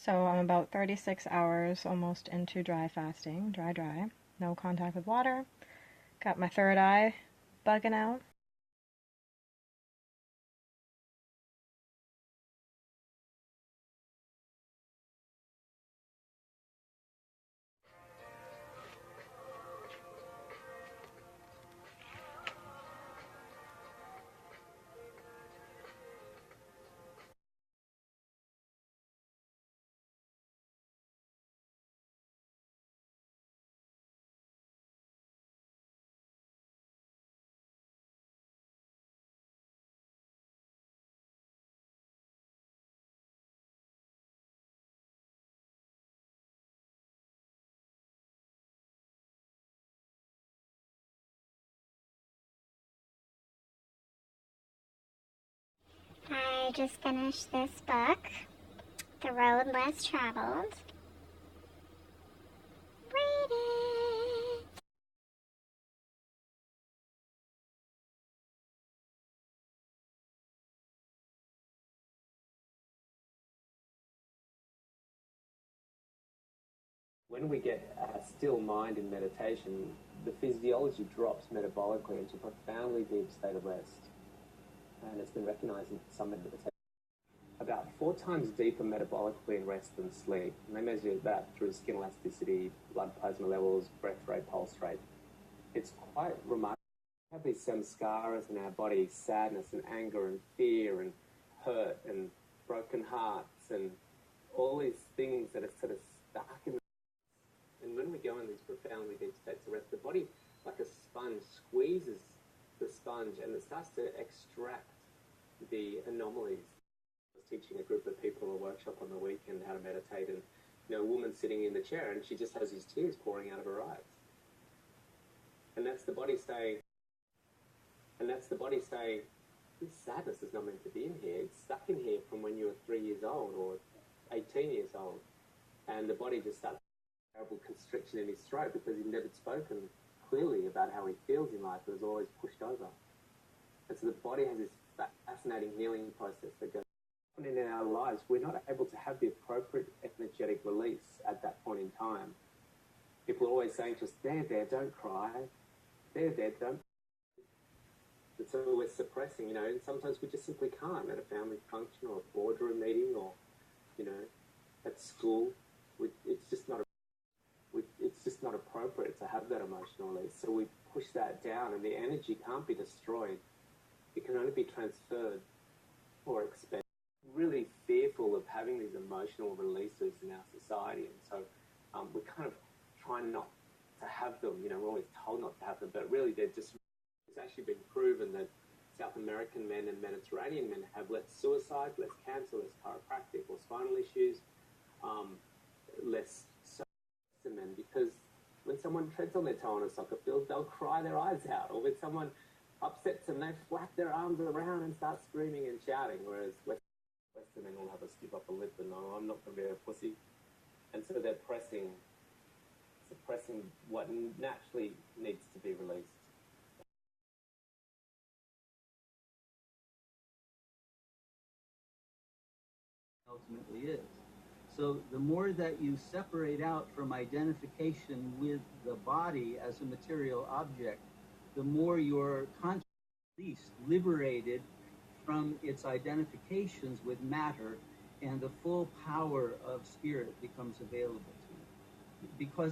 So I'm about 36 hours almost into dry fasting, dry, no contact with water. Got my third eye bugging out. I just finished this book, The Road Less Traveled. Read it! When we get a still mind in meditation, the physiology drops metabolically into a profoundly deep state of rest. And it's been recognized in some meditation. About 4 times deeper metabolically in rest than sleep. And they measure that through skin elasticity, blood plasma levels, breath rate, pulse rate. It's quite remarkable. We have these samskaras in our body, sadness and anger and fear and hurt and broken hearts and all these things that are sort of stuck in. And when we go in these profoundly deep states of rest, the body, like a sponge, squeezes the sponge and it starts to extract the anomalies. I was teaching a group of people in a workshop on the weekend how to meditate, and a woman sitting in the chair, and she just has these tears pouring out of her eyes. And that's the body saying, this sadness is not meant to be in here. It's stuck in here from when you were 3 years old or 18 years old. And the body just starts terrible constriction in his throat because he'd never spoken clearly about how he feels in life. It was always pushed over. And so the body has this fascinating healing process that goes on in our lives. We're not able to have the appropriate energetic release at that point in time. People are always saying to us, there, don't cry. There, don't. And so we're suppressing, and sometimes we just simply can't at a family function or a boardroom meeting or, at school. It's just not appropriate to have that emotional release. So we push that down, and the energy can't be destroyed. It can only be transferred or expended. Really fearful of having these emotional releases in our society, and so we're kind of trying not to have them. We're always told not to have them, but really it's actually been proven that South American men and Mediterranean men have less suicide, less cancer, less chiropractic or spinal issues, less men, because when someone treads on their toe on a soccer field, they'll cry their eyes out. Or when someone upsets them, they flap their arms around and start screaming and shouting. Whereas Western men will have a stiff upper lip and, no, I'm not going to be a pussy. And so they're suppressing what naturally needs to be released. Ultimately is. So the more that you separate out from identification with the body as a material object, the more your consciousness is liberated from its identifications with matter, and the full power of spirit becomes available to you. Because